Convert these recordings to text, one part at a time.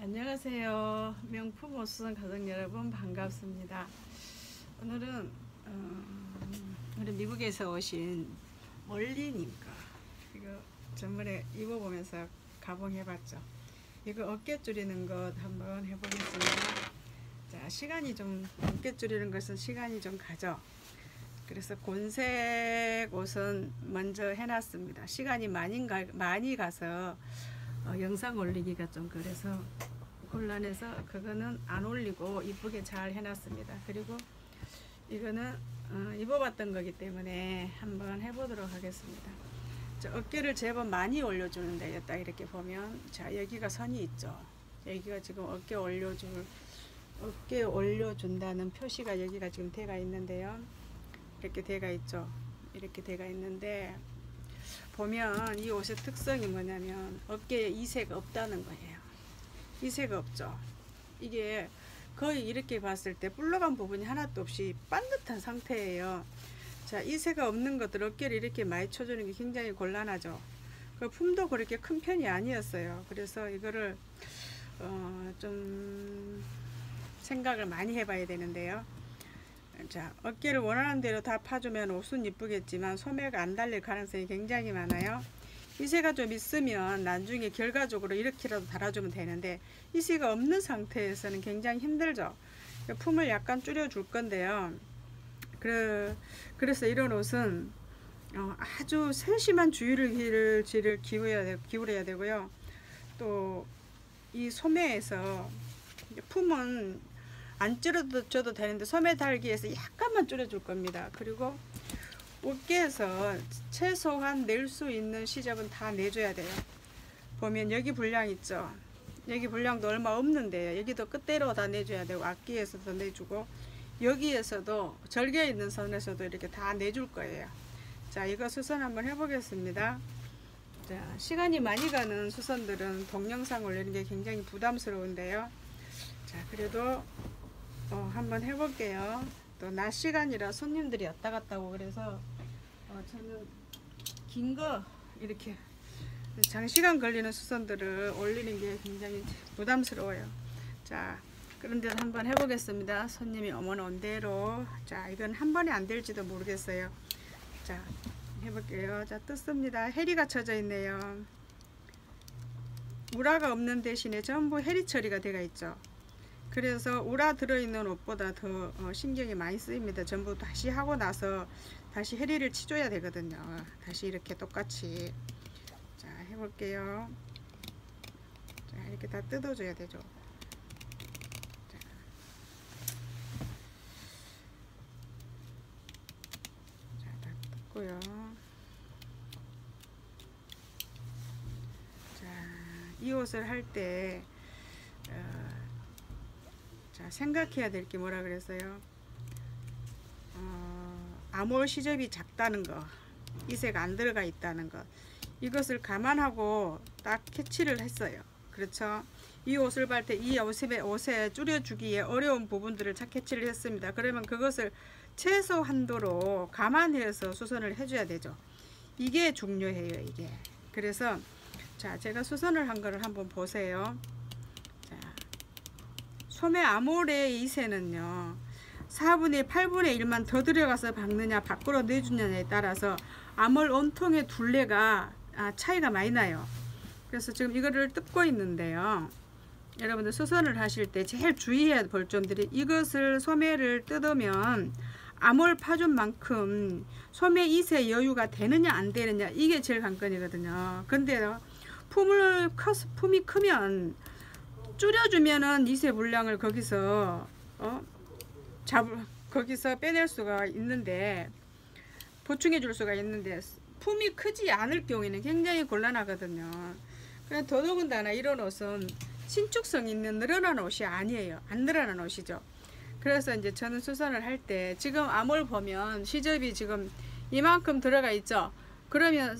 안녕하세요. 명품 옷은 가족 여러분 반갑습니다. 오늘은 우리 미국에서 오신 멀리님 거 이거 전번에 입어보면서 가봉해봤죠. 이거 어깨 줄이는 것 한번 해보겠습니다. 자, 시간이 좀 어깨 줄이는 것은 시간이 좀 가죠. 그래서 곤색 옷은 먼저 해놨습니다. 시간이 많이 가서 영상 올리기가 좀 그래서 곤란해서 그거는 안 올리고 이쁘게 잘 해놨습니다. 그리고 이거는 입어봤던 거기 때문에 한번 해보도록 하겠습니다. 어깨를 제법 많이 올려주는데 딱 이렇게 보면 자, 여기가 선이 있죠. 여기가 지금 어깨 올려준다는 표시가 여기가 지금 돼가 있는데요. 이렇게 돼가 있죠. 이렇게 돼가 있는데 보면 이 옷의 특성이 뭐냐면 어깨에 이새가 없다는 거예요. 이새가 없죠. 이게 거의 이렇게 봤을 때 불러간 부분이 하나도 없이 반듯한 상태예요. 자, 이새가 없는 것들 어깨를 이렇게 많이 쳐주는 게 굉장히 곤란하죠. 그 품도 그렇게 큰 편이 아니었어요. 그래서 이거를 좀 생각을 많이 해봐야 되는데요. 자, 어깨를 원하는 대로 다 파주면 옷은 이쁘겠지만 소매가 안 달릴 가능성이 굉장히 많아요. 이새가 좀 있으면 나중에 결과적으로 이렇게라도 달아주면 되는데 이새가 없는 상태에서는 굉장히 힘들죠. 품을 약간 줄여줄 건데요. 그래서 이런 옷은 아주 세심한 주의를 기울여야 되고요. 또 이 소매에서 품은 안 줄여도 되는데 소매 달기에서 약간만 줄여줄 겁니다. 그리고 어깨에서 최소한 낼 수 있는 시접은 다 내줘야 돼요. 보면 여기 분량 있죠. 여기 분량도 얼마 없는데 여기도 끝대로 다 내줘야 되고 앞뒤에서도 내주고 여기에서도 절개 있는 선에서도 이렇게 다 내줄 거예요. 자, 이거 수선 한번 해보겠습니다. 자, 시간이 많이 가는 수선들은 동영상 올리는 게 굉장히 부담스러운데요. 자, 그래도 한번 해볼게요. 또 낮 시간이라 손님들이 왔다 갔다 오고 그래서 저는 긴 거 이렇게 장시간 걸리는 수선들을 올리는 게 굉장히 부담스러워요. 자, 그런데 한번 해보겠습니다. 손님이 어머나 온 대로. 자, 이건 한 번에 안 될지도 모르겠어요. 자, 해볼게요. 자, 뜯습니다. 해리가 쳐져 있네요. 우라가 없는 대신에 전부 해리 처리가 되어 있죠. 그래서 우라 들어있는 옷보다 더 신경이 많이 쓰입니다. 전부 다시 하고 나서 다시 해리를 치줘야 되거든요. 다시 이렇게 똑같이. 자, 해볼게요. 자, 이렇게 다 뜯어줘야 되죠. 자, 다 뜯고요. 자, 이 옷을 할 때 자, 생각해야 될 게 뭐라 그랬어요? 암홀 시접이 작다는 거, 이새가 안 들어가 있다는 것, 이것을 감안하고 딱 캐치를 했어요. 그렇죠? 이 옷을 볼 때 이 옷에 줄여주기에 어려운 부분들을 잘 캐치를 했습니다. 그러면 그것을 최소 한도로 감안해서 수선을 해줘야 되죠. 이게 중요해요. 이게. 그래서 자, 제가 수선을 한 거를 한번 보세요. 소매 암홀의 이새는요 4분의 8분의 1만 더 들어가서 박느냐 밖으로 내주느냐에 따라서 암홀 온통의 둘레가 차이가 많이 나요. 그래서 지금 이거를 뜯고 있는데요, 여러분들 수선을 하실 때 제일 주의해야 볼 점들이 이것을 소매를 뜯으면 암홀 파준 만큼 소매 이새 여유가 되느냐 안 되느냐 이게 제일 관건이거든요. 근데 품이 크면 줄여주면은 이새 물량을 거기서 거기서 빼낼 수가 있는데 보충해 줄 수가 있는데 품이 크지 않을 경우에는 굉장히 곤란하거든요. 그냥 더더군다나 이런 옷은 신축성 있는 늘어난 옷이 아니에요. 안 늘어난 옷이죠. 그래서 이제 저는 수선을 할 때 지금 암홀 보면 시접이 지금 이만큼 들어가 있죠. 그러면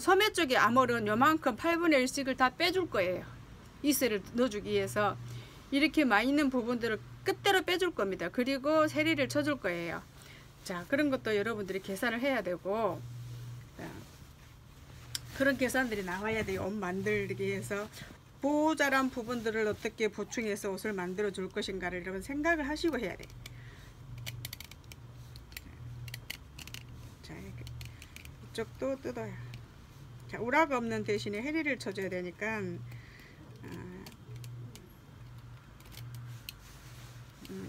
소매 쪽의 암홀은 요만큼 8분의 1씩을 다 빼줄 거예요. 이새를 넣어주기 위해서 이렇게 많이 있는 부분들을 끝대로 빼줄 겁니다. 그리고 세리를 쳐줄 거예요. 자, 그런 것도 여러분들이 계산을 해야 되고 그런 계산들이 나와야 돼요. 옷 만들기 위해서. 모자란 부분들을 어떻게 보충해서 옷을 만들어 줄 것인가를 여러분 생각을 하시고 해야 돼. 자, 이렇게 이쪽도 뜯어요. 자, 우락 없는 대신에 해리를 쳐줘야 되니까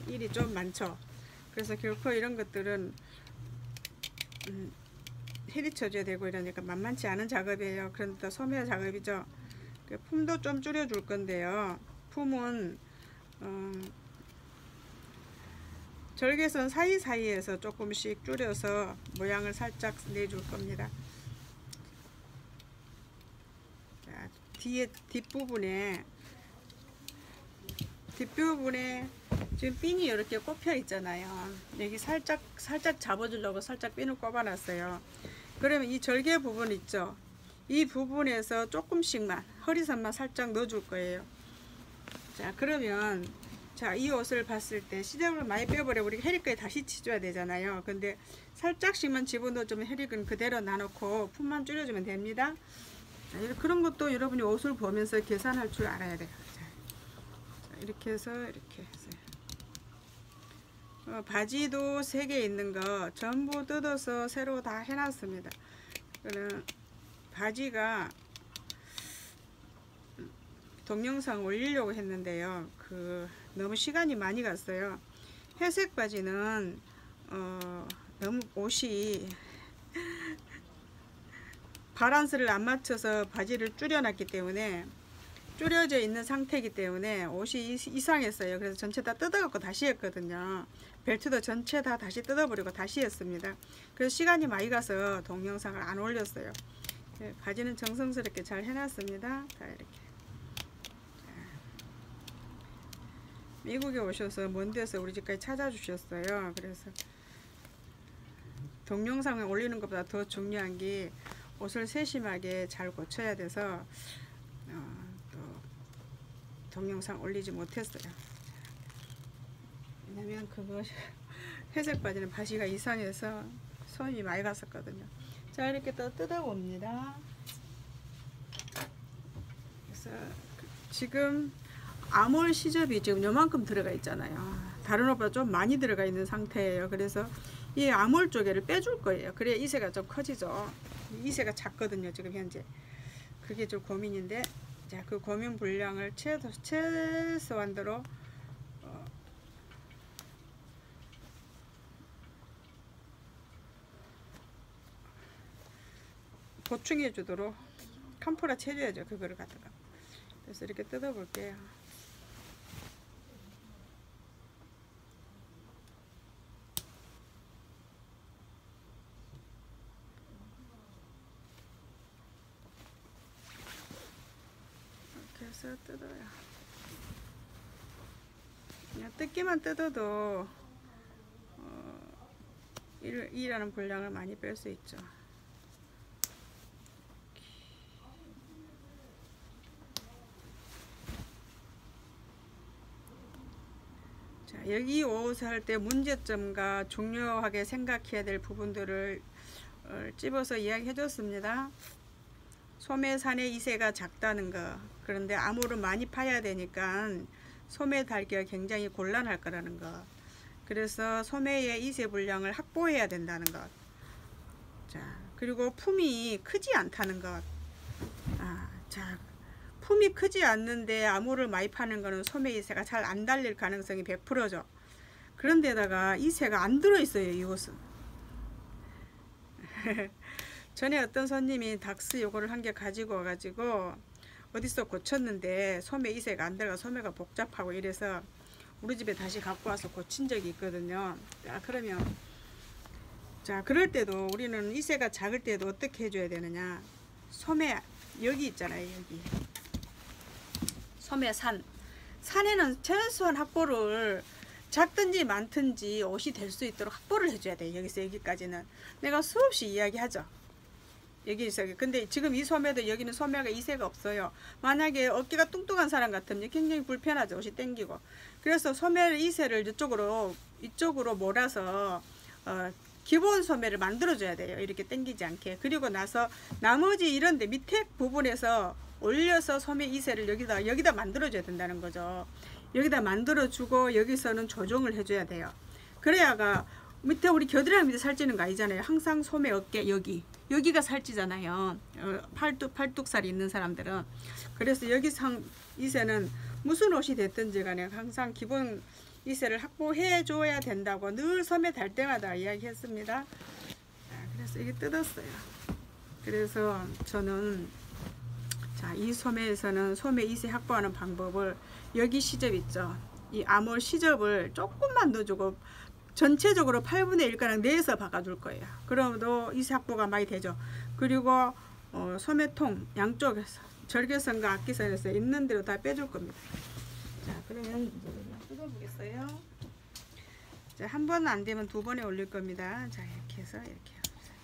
일이 좀 많죠. 그래서 결코 이런 것들은 해리 쳐줘야 되고 이러니까 만만치 않은 작업이에요. 그런데 소매 작업이죠. 품도 좀 줄여줄 건데요. 품은 절개선 사이사이에서 조금씩 줄여서 모양을 살짝 내줄 겁니다. 자, 뒷부분에 지금 핀이 이렇게 꼽혀 있잖아요. 여기 살짝 잡아주려고 살짝 핀을 꼽아놨어요. 그러면 이 절개 부분 있죠. 이 부분에서 조금씩만 허리선만 살짝 넣어줄 거예요. 자, 그러면 자, 이 옷을 봤을 때 시접을 많이 빼버려 우리가 헤리까지 다시 치줘야 되잖아요. 근데 살짝씩만 집어넣어주면 헤릭은 그대로 놔놓고 품만 줄여주면 됩니다. 자, 그런 것도 여러분이 옷을 보면서 계산할 줄 알아야 돼요. 자, 이렇게 해서 이렇게 해서 바지도 3개 있는 거 전부 뜯어서 새로 다 해놨습니다. 그는 바지가 동영상 올리려고 했는데요. 너무 시간이 많이 갔어요. 회색 바지는 너무 옷이 바란스를 안 맞춰서 바지를 줄여놨기 때문에 줄여져 있는 상태이기 때문에 옷이 이상했어요. 그래서 전체 다 뜯어갖고 다시 했거든요. 벨트도 전체 다 다시 뜯어버리고 다시 했습니다. 그래서 시간이 많이 가서 동영상을 안 올렸어요. 네, 바지는 정성스럽게 잘 해놨습니다. 자, 이렇게. 미국에 오셔서 먼 데서 우리 집까지 찾아주셨어요. 그래서 동영상을 올리는 것보다 더 중요한 게 옷을 세심하게 잘 고쳐야 돼서 또 동영상 올리지 못했어요. 왜냐면 그거 회색 바지는 바지가 이상해서 손이 많이 갔었거든요. 자, 이렇게 또 뜯어봅니다. 그래서 지금 아몰 시접이 지금 요만큼 들어가 있잖아요. 다른 옷보다 좀 많이 들어가 있는 상태예요. 그래서 이 아몰 쪽에를 빼줄 거예요. 그래야 이새가 좀 커지죠. 이새가 작거든요. 지금 현재. 그게 좀 고민인데, 자, 그 고민 분량을 최소한대로 보충해 주도록 캄프라 쳐줘야죠. 그거를 갖다가. 그래서 이렇게 뜯어 볼게요. 이렇게 해서 뜯어요. 그냥 뜯기만 뜯어도 일하는 분량을 많이 뺄 수 있죠. 여기 옷을 할 때 문제점과 중요하게 생각해야 될 부분들을 찝어서 이야기해 줬습니다. 소매산의 이새가 작다는 거, 그런데 암호를 많이 파야 되니까 소매 달기가 굉장히 곤란할 거라는 것, 그래서 소매의 이새 분량을 확보해야 된다는 것, 자, 그리고 품이 크지 않다는 것. 자, 품이 크지 않는데 암호를 많이 파는 거는 소매 이새가 잘 안 달릴 가능성이 100%죠. 그런데다가 이새가 안 들어있어요, 이 옷은. 전에 어떤 손님이 닥스 요거를 한 개 가지고 와가지고 어디서 고쳤는데 소매 이새가 안 들어가 소매가 복잡하고 이래서 우리 집에 다시 갖고 와서 고친 적이 있거든요. 자, 그러면 자, 그럴 때도 우리는 이새가 작을 때도 어떻게 해줘야 되느냐. 소매 여기 있잖아요. 여기 소매 산에는 최소한 확보를 작든지 많든지 옷이 될 수 있도록 확보를 해줘야 돼요. 여기서 여기까지는 내가 수없이 이야기하죠. 여기서 근데 지금 이 소매도 여기는 소매가 이새가 없어요. 만약에 어깨가 뚱뚱한 사람 같으면 굉장히 불편하죠. 옷이 당기고. 그래서 소매 이새를 이쪽으로 몰아서 기본 소매를 만들어 줘야 돼요. 이렇게 당기지 않게. 그리고 나서 나머지 이런데 밑에 부분에서 올려서 소매 이세를 여기다 만들어줘야 된다는 거죠. 여기다 만들어주고 여기서는 조정을 해줘야 돼요. 그래야가 밑에 우리 겨드랑이 밑에 살찌는 거 아니잖아요. 항상 소매 어깨 여기가 살찌잖아요. 팔뚝살이 있는 사람들은. 그래서 여기서 이세는 무슨 옷이 됐든지 간에 항상 기본 이세를 확보해 줘야 된다고 늘 소매 달 때마다 이야기했습니다. 그래서 이게 뜯었어요. 그래서 저는 이 소매에서는 소매 이세 확보하는 방법을 여기 시접 있죠. 이 암홀 시접을 조금만 넣어주고 전체적으로 8분의 1가량 내서 박아줄 거예요. 그러면도 이세 확보가 많이 되죠. 그리고 소매통 양쪽에서 절개선과 악기선에서 있는 대로 다 빼줄 겁니다. 자, 그러면 이제 뜯어보겠어요. 자, 한 번 안 되면 두 번에 올릴 겁니다. 자, 이렇게 해서 이렇게 해보세요.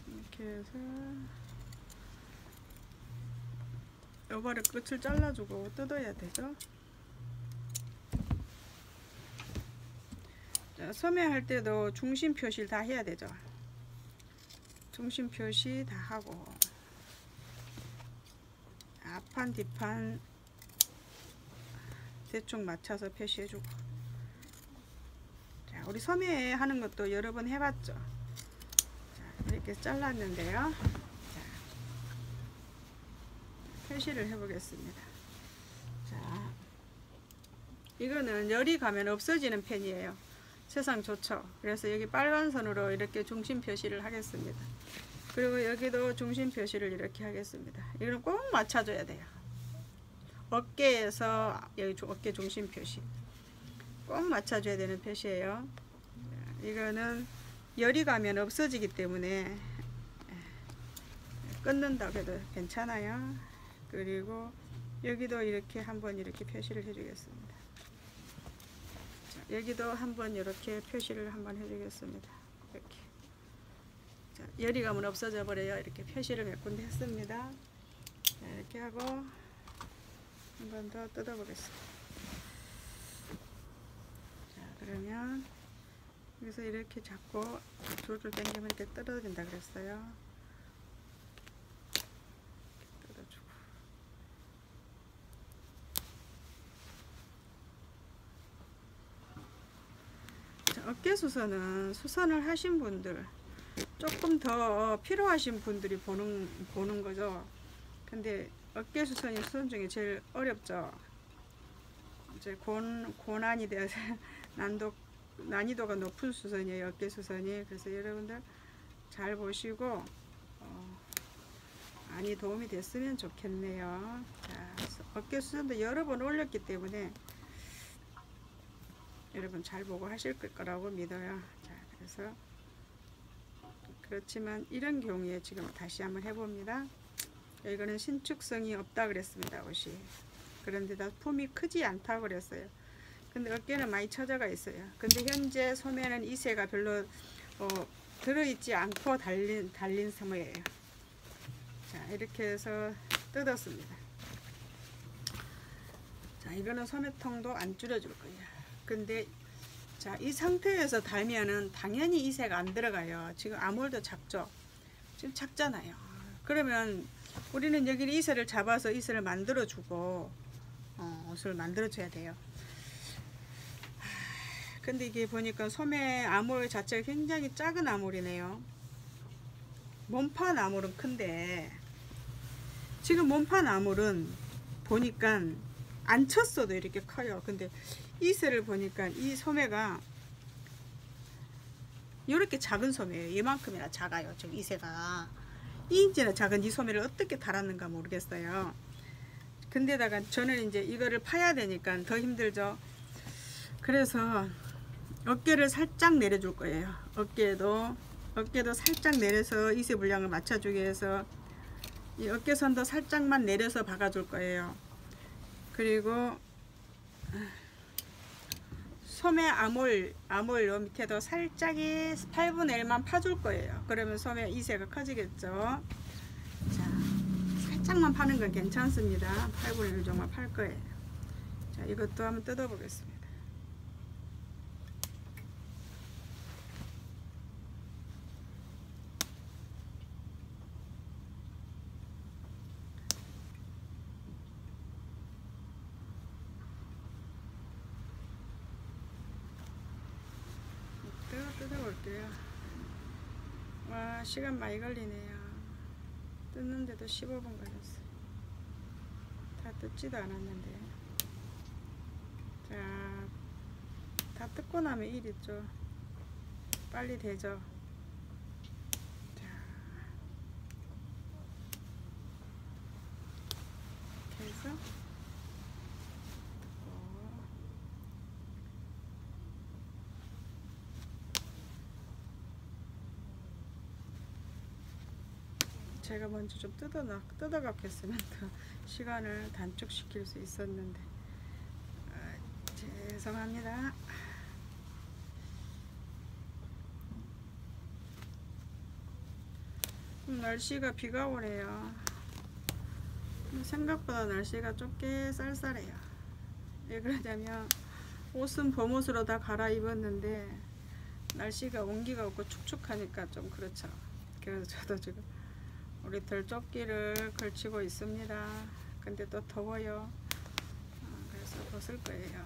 이렇게 해서 요발의 끝을 잘라주고 뜯어야 되죠. 자, 소매할 때도 중심 표시를 다 해야 되죠. 중심 표시 다 하고 앞판 뒷판 대충 맞춰서 표시해주고. 자, 우리 소매 하는 것도 여러 번 해봤죠. 자, 이렇게 잘랐는데요. 자, 표시를 해보겠습니다. 자, 이거는 열이 가면 없어지는 펜이에요. 세상 좋죠. 그래서 여기 빨간 선으로 이렇게 중심 표시를 하겠습니다. 그리고 여기도 중심 표시를 이렇게 하겠습니다. 이거는 꼭 맞춰줘야 돼요. 어깨에서 여기 어깨 중심 표시 꼭 맞춰줘야 되는 표시예요. 이거는 열이 가면 없어지기 때문에 끊는다고 해도 괜찮아요. 그리고 여기도 이렇게 한번 이렇게 표시를 해주겠습니다. 자, 여기도 한번 이렇게 표시를 한번 해주겠습니다. 이렇게. 자, 열이 가면 없어져 버려요. 이렇게 표시를 몇 군데 했습니다. 자, 이렇게 하고 한 번 더 뜯어보겠습니다. 자, 그러면 여기서 이렇게 잡고 줄을 당기면 이렇게 떨어진다 그랬어요. 뜯어주고. 자, 어깨 수선을 하신 분들 조금 더 필요하신 분들이 보는 거죠. 근데 어깨 수선이 수선 중에 제일 어렵죠. 이제 고난이 되어서 난이도가 높은 수선이에요. 어깨 수선이. 그래서 여러분들 잘 보시고 많이 도움이 됐으면 좋겠네요. 자, 어깨 수선도 여러 번 올렸기 때문에 여러분 잘 보고 하실 거라고 믿어요. 자, 그래서 그렇지만 이런 경우에 지금 다시 한번 해봅니다. 이거는 신축성이 없다 그랬습니다. 옷이. 그런데 다 품이 크지 않다고 그랬어요. 근데 어깨는 많이 처져가 있어요. 근데 현재 소매는 이세가 별로 들어있지 않고 달린 소매예요. 자, 이렇게 해서 뜯었습니다. 자, 이거는 소매통도 안 줄여줄 거예요. 근데 자, 이 상태에서 달면은 당연히 이세가 안 들어가요. 지금 암홀도 작죠. 지금 작잖아요. 그러면 우리는 여기 이세를 잡아서 이세를 만들어주고 옷을 만들어줘야 돼요. 근데 이게 보니까 소매 암홀 자체가 굉장히 작은 암홀이네요. 몸판 암홀은 큰데 지금 몸판 암홀은 보니까 안 쳤어도 이렇게 커요. 근데 이세를 보니까 이 소매가 이렇게 작은 소매예요. 이만큼이나 작아요. 지금 이세가 2인치나 작은 이 소매를 어떻게 달았는가 모르겠어요. 근데다가 저는 이제 이거를 파야 되니까 더 힘들죠. 그래서 어깨를 살짝 내려줄 거예요. 어깨도 살짝 내려서 이세 분량을 맞춰주기 위해서 이 어깨선도 살짝만 내려서 박아줄 거예요. 그리고 소매 암홀 요 밑에도 살짝이 8분의 1만 파줄 거예요. 그러면 소매 이세가 커지겠죠. 자, 살짝만 파는 건 괜찮습니다. 8분의 1 정도 팔 거예요. 자, 이것도 한번 뜯어 보겠습니다. 볼게요. 와, 시간 많이 걸리네요. 뜯는데도 15분 걸렸어요. 다 뜯지도 않았는데. 자, 다 뜯고 나면 일 있죠. 빨리 되죠. 자, 이렇게 해서 제가 먼저 좀 뜯어갖겠으면 더 시간을 단축시킬 수 있었는데, 죄송합니다. 날씨가 비가 오네요. 생각보다 날씨가 좁게 쌀쌀해요. 왜 그러냐면 옷은 봄옷으로 다 갈아입었는데 날씨가 온기가 없고 축축하니까 좀 그렇죠. 그래서 저도 지금 우리 덜조끼를 걸치고 있습니다. 근데 또 더워요. 그래서 벗을 거예요.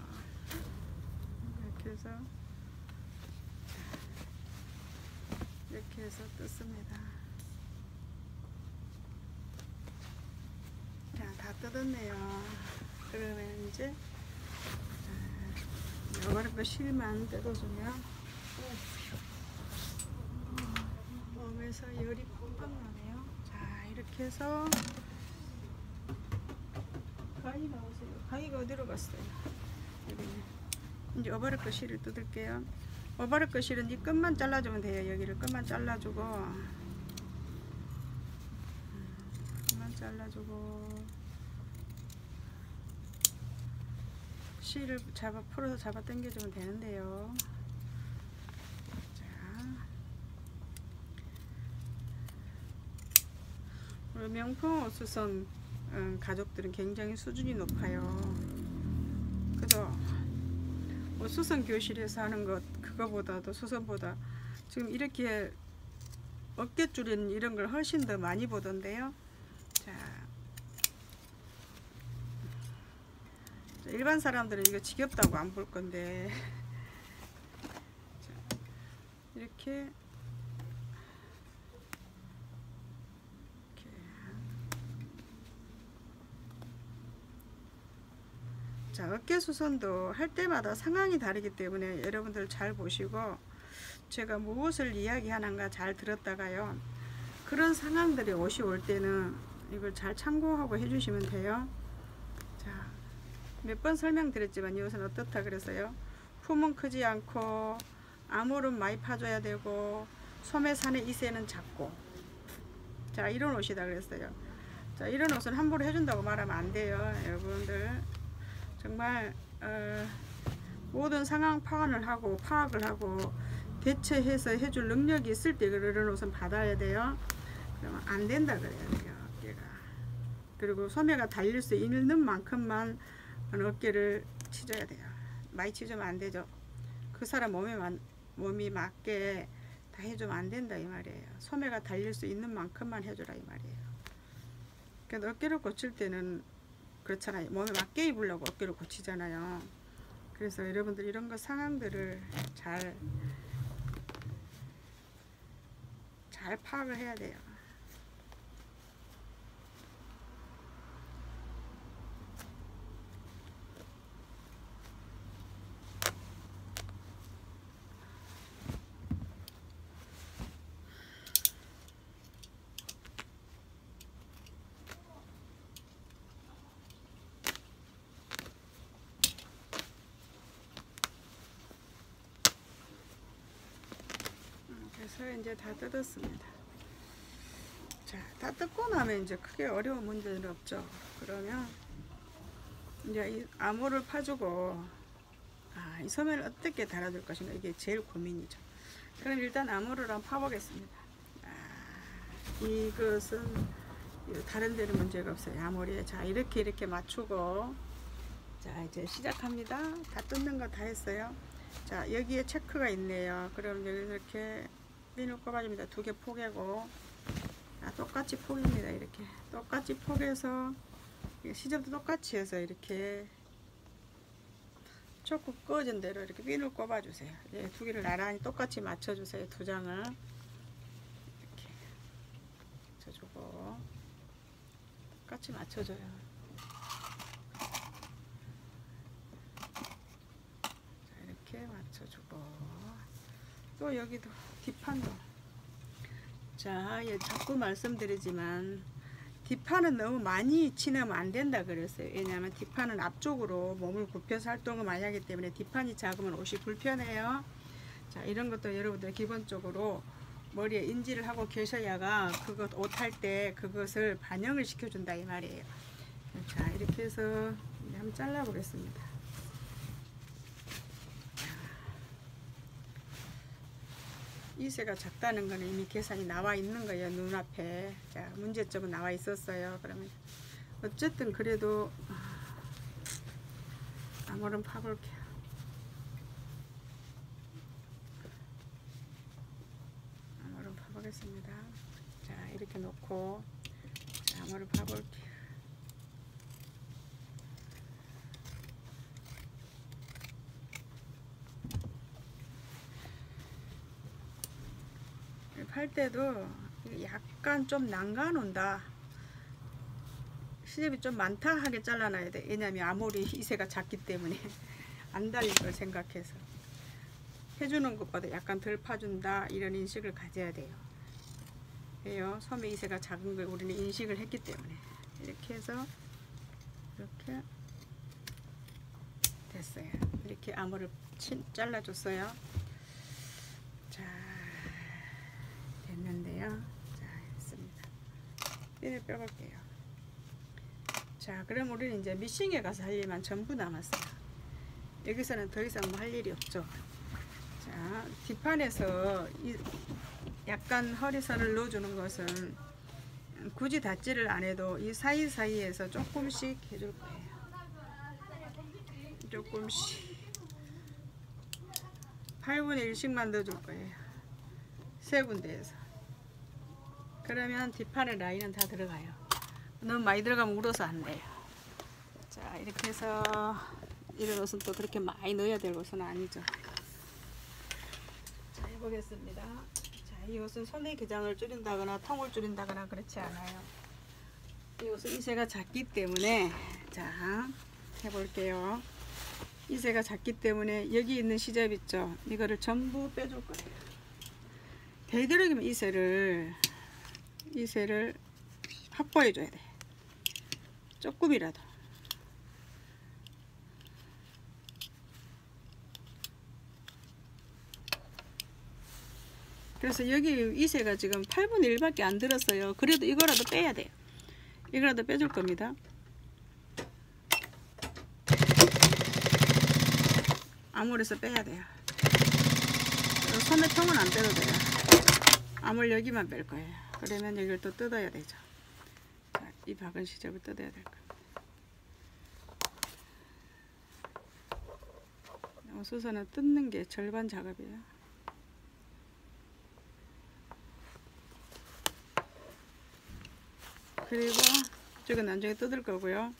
이렇게 해서 이렇게 해서 뜯습니다. 자, 다 뜯었네요. 그러면 이제 요거를 그 실만 뜯어주면 몸에서 열이 뻥뻥 나네요. 자, 이렇게 해서 가위 나오세요. 가위가 어디로 갔어요? 여기. 이제 오버로커 실을 뜯을게요. 오버로커 실은 이 끝만 잘라주면 돼요. 여기를 끝만 잘라주고, 끝만 잘라주고, 실을 풀어서 잡아 당겨주면 되는데요. 자, 우리 명품 옷수선 가족들은 굉장히 수준이 높아요. 그죠? 옷수선 교실에서 하는 것 그거보다도 수선보다 지금 이렇게 어깨줄인 이런 걸 훨씬 더 많이 보던데요. 자, 일반 사람들은 이거 지겹다고 안 볼 건데 자, 이렇게 자, 어깨 수선도 할 때마다 상황이 다르기 때문에 여러분들 잘 보시고, 제가 무엇을 이야기하는가 잘 들었다가요, 그런 상황들이 옷이 올 때는 이걸 잘 참고하고 해주시면 돼요. 자, 몇 번 설명드렸지만 이 옷은 어떻다 그래서요, 품은 크지 않고 암홀은 많이 파줘야 되고 소매산의 이세는 작고, 자, 이런 옷이다 그랬어요. 자, 이런 옷은 함부로 해준다고 말하면 안 돼요. 여러분들 정말 모든 상황 파악을 하고 대처해서 해줄 능력이 있을 때 그런 옷은 받아야 돼요. 그러면 안 된다 그래야 돼요. 어깨가. 그리고 소매가 달릴 수 있는 만큼만 어깨를 치줘야 돼요. 많이 치주면 안 되죠. 그 사람 몸이 맞게 다 해주면 안 된다 이 말이에요. 소매가 달릴 수 있는 만큼만 해주라 이 말이에요. 그러니까 어깨를 고칠 때는 그렇잖아요. 몸에 맞게 입으려고 어깨를 고치잖아요. 그래서 여러분들 이런 거 상황들을 잘 파악을 해야 돼요. 그래서 이제 다 뜯었습니다. 자, 다 뜯고 나면 이제 크게 어려운 문제는 없죠. 그러면 이제 이 암호를 파주고, 이 소매를 어떻게 달아줄 것인가, 이게 제일 고민이죠. 그럼 일단 암호를 한번 파보겠습니다. 이것은 다른 데는 문제가 없어요. 암호리에. 자, 이렇게 맞추고, 자, 이제 시작합니다. 다 뜯는 거 다 했어요. 자, 여기에 체크가 있네요. 그럼 여기 이렇게 핀을 꼽아줍니다. 두 개 포개고, 똑같이 포개입니다. 이렇게 똑같이 포개서 시접도 똑같이 해서 이렇게 초코 꺼진 대로 이렇게 핀을 꼽아주세요. 예, 두 개를 나란히 똑같이 맞춰주세요. 두 장을 이렇게 맞춰주고 똑같이 맞춰줘요. 자, 이렇게 맞춰주고 또 여기도 뒷판도 자, 예, 자꾸 말씀드리지만 뒷판은 너무 많이 치내면 안 된다 그랬어요. 왜냐하면 뒷판은 앞쪽으로 몸을 굽혀서 활동을 많이 하기 때문에 뒷판이 작으면 옷이 불편해요. 자, 이런 것도 여러분들 기본적으로 머리에 인지를 하고 계셔야가 그것 옷 할 때 그것을 반영을 시켜준다 이 말이에요. 자, 이렇게 해서 한번 잘라 보겠습니다. 이새가 작다는 거는 이미 계산이 나와 있는 거예요. 눈앞에. 자, 문제점은 나와 있었어요. 그러면 어쨌든 그래도 암호를 파볼게요. 암호를 파보겠습니다. 자, 이렇게 놓고 자, 암호를 파볼게요. 팔 때도 약간 좀 난간 온다. 시접이 좀 많다 하게 잘라놔야 돼. 왜냐면 아무리 이새가 작기 때문에 안 달릴 걸 생각해서 해주는 것보다 약간 덜 파준다 이런 인식을 가져야 돼요. 왜요? 소매 이새가 작은 걸 우리는 인식을 했기 때문에 이렇게 해서 이렇게 됐어요. 이렇게 암호를 잘라줬어요. 자, 됐는데요. 자, 했습니다. 핀을 빼볼게요. 자, 그럼 우리는 이제 미싱에 가서 할 일만 전부 남았어요. 여기서는 더 이상 뭐 할 일이 없죠. 자, 뒷판에서 약간 허리선을 넣어주는 것은 굳이 닫지를 안 해도 이 사이사이에서 조금씩 해줄 거예요. 조금씩 8분의 1씩만 넣어줄 거예요. 세 군데에서. 그러면 뒷판의 라인은 다 들어가요. 너무 많이 들어가면 울어서 안 돼요. 자, 이렇게 해서 이런 옷은 또 그렇게 많이 넣어야 될 옷은 아니죠. 자, 해보겠습니다. 자, 이 옷은 소매 기장을 줄인다거나 통을 줄인다거나 그렇지 않아요. 이 옷은 이새가 작기 때문에 자, 해볼게요. 이새가 작기 때문에 여기 있는 시접 있죠? 이거를 전부 빼줄 거예요. 되도록이면 이새를 확보해 줘야 돼. 조금이라도. 그래서 여기 이새가 지금 8분의 1밖에 안 들었어요. 그래도 이거라도 빼야 돼요. 이거라도 빼줄 겁니다. 암홀에서 빼야 돼요. 소매통은 안 빼도 돼요. 암홀 여기만 뺄 거예요. 그러면 여기를 또 뜯어야 되죠. 자, 이 박은 시접을 뜯어야 될 겁니다. 수선은 뜯는 게 절반 작업이에요. 그리고 이쪽은 나중에 뜯을 거고요.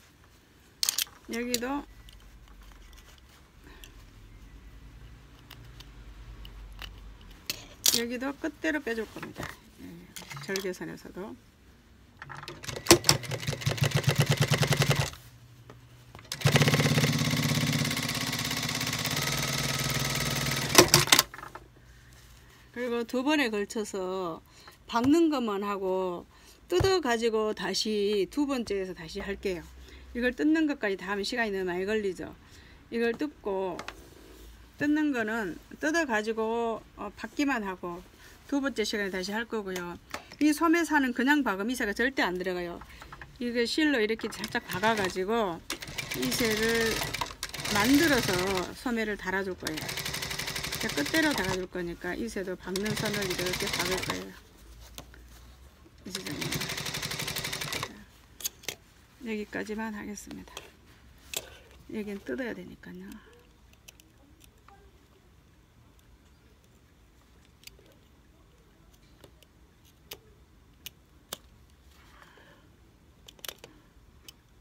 여기도 끝대로 빼줄 겁니다. 절개선에서도. 그리고 두 번에 걸쳐서 박는 것만 하고 뜯어 가지고 다시 두 번째에서 다시 할게요. 이걸 뜯는 것까지 다 하면 시간이 너무 많이 걸리죠. 이걸 뜯는 거는 뜯어 가지고 박기만 하고 두 번째 시간에 다시 할 거고요. 이 소매사는 그냥 박으면 이새가 절대 안 들어가요. 이거 실로 이렇게 살짝 박아 가지고 이새를 만들어서 소매를 달아줄 거예요. 끝대로 달아줄 거니까 이새도 박는 선을 이렇게 박을 거예요. 이 지점입니다. 여기까지만 하겠습니다. 여긴 뜯어야 되니까요.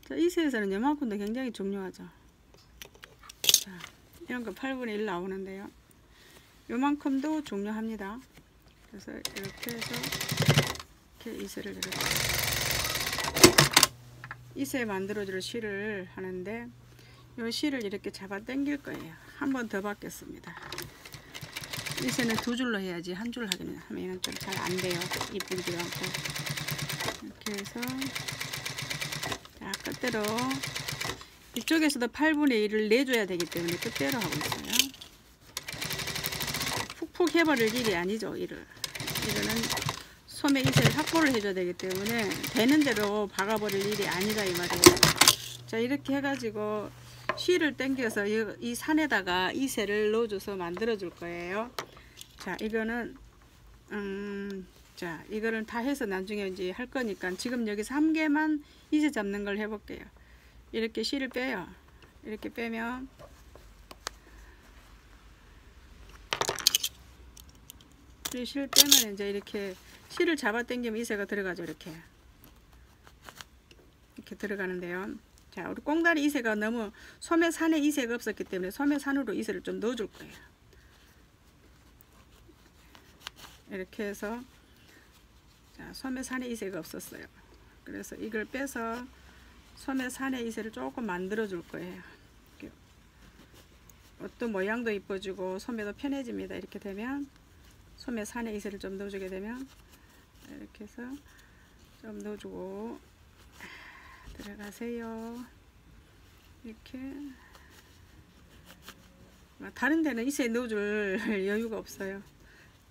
자, 이새에서는 요만큼도 굉장히 중요하죠. 자, 이런 거 8분의 1 나오는데요. 요만큼도 중요합니다. 그래서 이렇게 해서 이렇게 이슬을 이렇게 이슬 만들어줄 실을 하는데, 요 실을 이렇게 잡아 당길 거예요. 한 번 더 받겠습니다. 이슬은 2줄로 해야지 한 줄 하면 좀 잘 안 돼요. 이쁘지도 않고. 이렇게 해서, 자, 끝대로 이쪽에서도 8분의 1을 내줘야 되기 때문에 끝대로 하고 있어요. 푹푹 해버릴 일이 아니죠. 이거는 소매 이슬 확보를 해줘야 되기 때문에 되는 대로 박아버릴 일이 아니다 이 말이에요. 자, 이렇게 해가지고 실을 당겨서 이 산에다가 이슬을 넣어줘서 만들어 줄 거예요. 자, 이거는 자, 이거를 다 해서 나중에 이제 할 거니까 지금 여기서 1개만 이슬 잡는 걸 해볼게요. 이렇게 실을 빼요. 이렇게 빼면 실을 빼면 이제 이렇게 실을 잡아 당기면 이새가 들어가죠. 이렇게 들어가는데요. 자, 우리 꽁다리 이새가 너무 소매산에 이새가 없었기 때문에 소매산으로 이새를 좀 넣어줄 거예요. 이렇게 해서, 자, 소매산에 이새가 없었어요. 그래서 이걸 빼서 소매산에 이새를 조금 만들어 줄 거예요. 어떤 모양도 이뻐지고 소매도 편해집니다. 이렇게 되면 소매산에 이슬을 좀 넣어주게 되면 이렇게 해서 좀 넣어주고, 들어가세요. 이렇게. 다른 데는 이슬 넣어줄 여유가 없어요.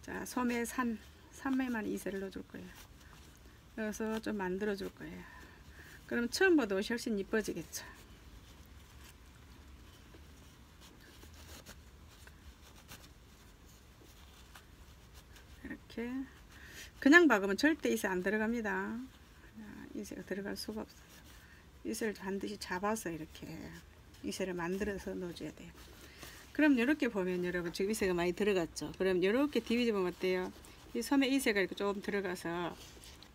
자, 산매만 이슬을 넣어줄 거예요. 그래서 좀 만들어 줄 거예요. 그럼 처음보다 훨씬 이뻐지겠죠. 이렇게 그냥 박으면 절대 이슬 안 들어갑니다. 이슬가 들어갈 수가 없어요. 이슬을 반드시 잡아서 이렇게 이슬을 만들어서 넣어줘야 돼요. 그럼 이렇게 보면 여러분 지금 이슬가 많이 들어갔죠. 그럼 이렇게 뒤집어 보면 어때요? 이 섬에 이슬가 이렇게 좀 들어가서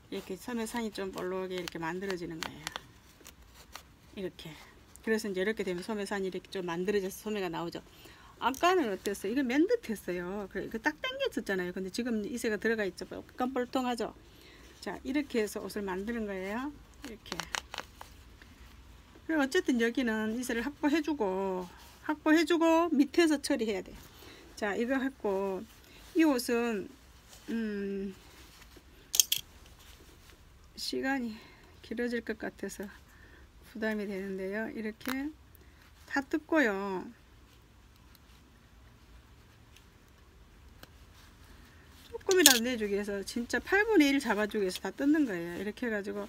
이렇게 섬에 산이 좀 볼록하게 이렇게 만들어지는 거예요. 이렇게. 그래서 이제 이렇게 되면 섬에 산이 이렇게 좀 만들어져서 소매가 나오죠. 아까는 어땠어요? 이거 맨 듯했어요. 그래, 이거 딱 당겼었잖아요. 근데 지금 이새가 들어가 있죠. 깜뻘통하죠. 자, 이렇게 해서 옷을 만드는 거예요. 이렇게. 그리고 어쨌든 여기는 이새를 확보해주고 밑에서 처리해야 돼요. 자, 이거 했고, 이 옷은 시간이 길어질 것 같아서 부담이 되는데요. 이렇게 다 뜯고요. 조금이라도 내주기 위해서 진짜 8분의 1 잡아주기 위해서 다 뜯는 거예요. 이렇게 해가지고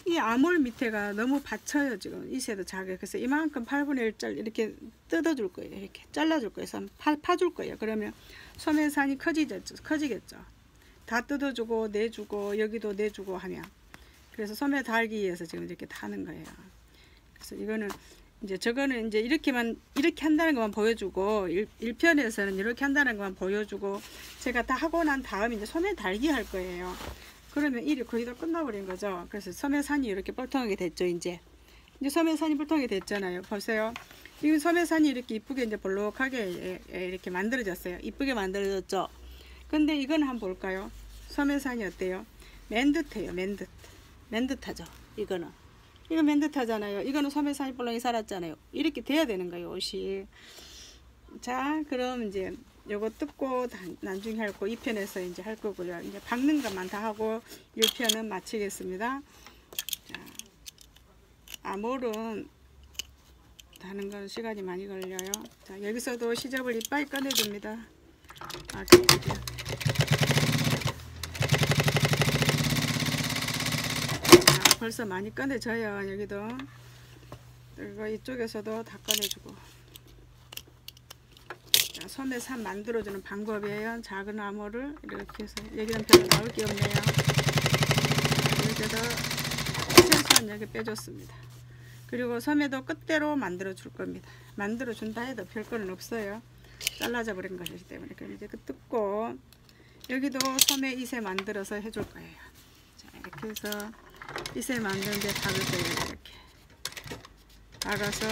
이 아몰 밑에가 너무 받쳐요. 지금 이새도 작아요. 그래서 이만큼 8분의 1짤 이렇게 뜯어줄 거예요. 이렇게 잘라줄 거예요. 파줄 거예요. 그러면 소매산이 커지겠죠. 다 뜯어주고 내주고 여기도 내주고 하면, 그래서 소매 달기 위해서 지금 이렇게 다는 거예요. 그래서 이거는 이제 저거는 이제 이렇게 한다는 것만 보여주고 1편에서는 이렇게 한다는 것만 보여주고 제가 다 하고 난 다음에 이제 소매 달기 할 거예요. 그러면 일이 거의 다 끝나버린 거죠. 그래서 소매산이 이렇게 뻘통하게 됐죠. 이제 소매산이 뻘통하게 됐잖아요. 보세요. 이 소매산이 이렇게 이쁘게 이제 볼록하게 이렇게 만들어졌어요. 이쁘게 만들어졌죠. 근데 이건 한번 볼까요? 소매산이 어때요? 맨듯해요. 맨듯하죠. 이거 맨듯하잖아요. 이거는 소매산이 볼록이 살았잖아요. 이렇게 돼야 되는 거예요, 옷이. 자, 그럼 이제 요거 뜯고 나중에 할 거 2편에서 이제 할 거고요. 이제 박는 것만 다 하고 1편은 마치겠습니다. 자, 아몰은 다는 건 시간이 많이 걸려요. 자, 여기서도 시접을 이빨 꺼내줍니다. 벌써 많이 꺼내져요. 여기도. 그리고 이쪽에서도 다 꺼내주고. 자, 소매산 만들어주는 방법이에요. 작은 아몰을 이렇게 해서, 여기는 별로 나올 게 없네요. 여기도 최소한 여기 빼줬습니다. 그리고 소매도 끝대로 만들어 줄 겁니다. 만들어 준다 해도 별 거는 없어요. 잘라져 버린 것이기 때문에. 그럼 이제 뜯고, 여기도 소매 이새 만들어서 해줄 거예요. 자, 이렇게 해서 이새 만드는데 박을 거예요. 이렇게 박아서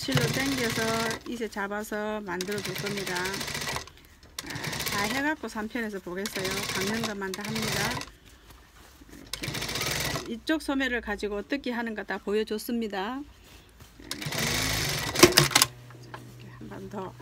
실로 당겨서 이세 잡아서 만들어 줄 겁니다. 다 해갖고 3편에서 보겠어요. 박는 것만 다 합니다. 이렇게. 이쪽 소매를 가지고 어떻게 하는가 다 보여줬습니다. 이렇게 한 번 더.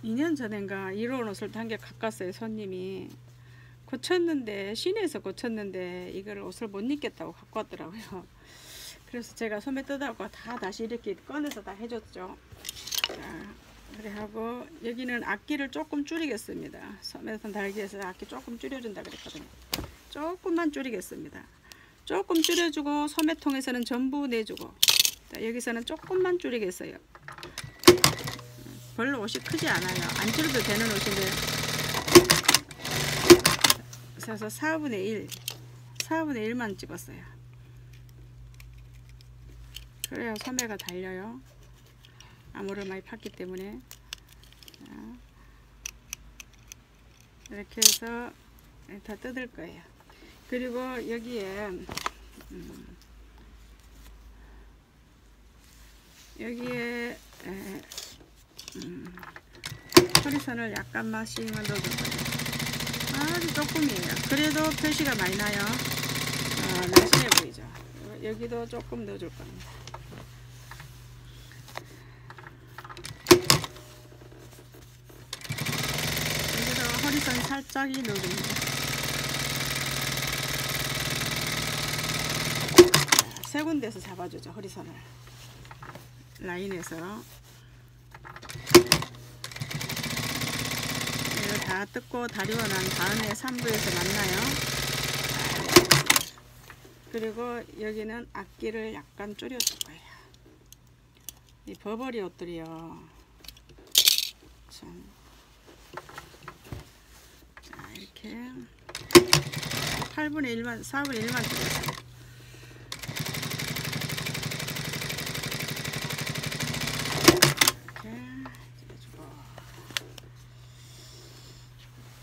2년 전인가 이런 옷을 단계 갖갔어요. 손님이 고쳤는데 시내에서 고쳤는데 이걸 옷을 못 입겠다고 갖고 왔더라고요. 그래서 제가 소매 뜯어갖고 다 다시 이렇게 꺼내서 다 해줬죠. 자, 그래 하고 여기는 앞길을 조금 줄이겠습니다. 소매선 달기에서 앞길 조금 줄여준다 그랬거든요. 조금만 줄이겠습니다. 조금 줄여주고 소매통에서는 전부 내주고, 자, 여기서는 조금만 줄이겠어요. 별로 옷이 크지 않아요. 안 줄여도 되는 옷인데. 그래서 4분의 1만 찍었어요. 그래야 소매가 달려요. 암호를 많이 팠기 때문에. 자, 이렇게 해서 다 뜯을 거예요. 그리고 여기에 허리선을 약간만 씩만 넣어줄 거예요. 아주 조금이에요. 그래도 표시가 많이 나요. 날씬해 보이죠. 여기도 조금 넣어줄 겁니다. 여기도 허리선 살짝이 넣어줍니다. 세 군데에서 잡아주죠. 허리선을 라인에서 이걸 다 뜯고 다리고 난 다음에 3부에서 만나요. 그리고 여기는 앞길을 약간 줄여줄 거예요. 이 버버리 옷들이요. 참. 자, 이렇게 8분의 1만, 4분의 1만 줄였어요.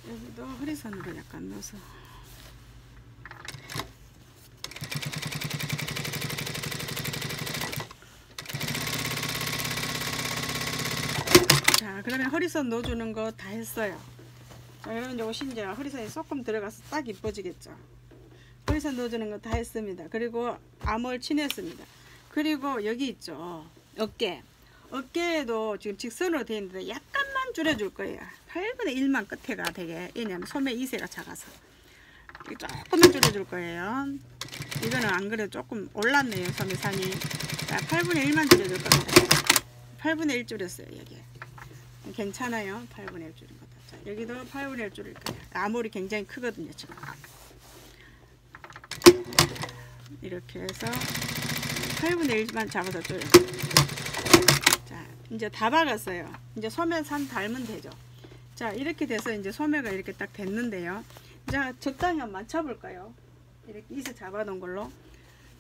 여기도 허리선으로 약간 넣어서 자, 그러면 허리선 넣어주는 거 다 했어요. 자, 이런 옷이 이제 허리선이 조금 들어가서 딱 이뻐지겠죠. 허리선 넣어주는 거 다 했습니다. 그리고 암홀 치냈습니다. 그리고 여기 있죠, 어깨에도 지금 직선으로 되어 있는데 약간만 줄여줄 거예요. 8분의 1만 끝에가 되게. 왜냐면 소매 2세가 작아서 조금만 줄여줄 거예요. 이거는 안 그래도 조금 올랐네요, 소매산이. 자, 8분의 1만 줄여줄 겁니다. 8분의 1 줄였어요. 여기 괜찮아요. 8분의 1 줄인 것도. 자, 여기도 8분의 1 줄일 거예요. 암홀이 굉장히 크거든요, 지금. 이렇게 해서 8분의 1만 잡아서 줄여요. 자, 이제 다 박았어요. 이제 소매산 달면 되죠. 자, 이렇게 돼서 이제 소매가 이렇게 딱 됐는데요. 자, 적당히 한번 맞춰볼까요? 이렇게 이세 잡아 놓은 걸로.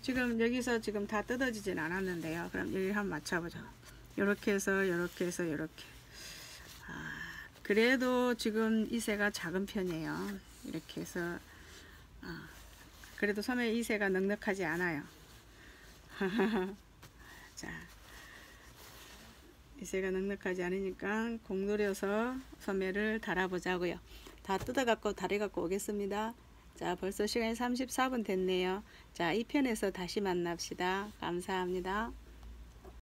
지금 여기서 지금 다 뜯어지진 않았는데요. 그럼 여기 한번 맞춰보죠. 요렇게 해서 요렇게 해서 요렇게. 그래도 지금 이세가 작은 편이에요. 이렇게 해서 그래도 소매 이세가 넉넉하지 않아요. 자, 이세가 넉넉하지 않으니까 공들여서 소매를 달아보자고요. 다 뜯어갖고 다려갖고 오겠습니다. 자, 벌써 시간이 34분 됐네요. 자, 이 편에서 다시 만납시다. 감사합니다.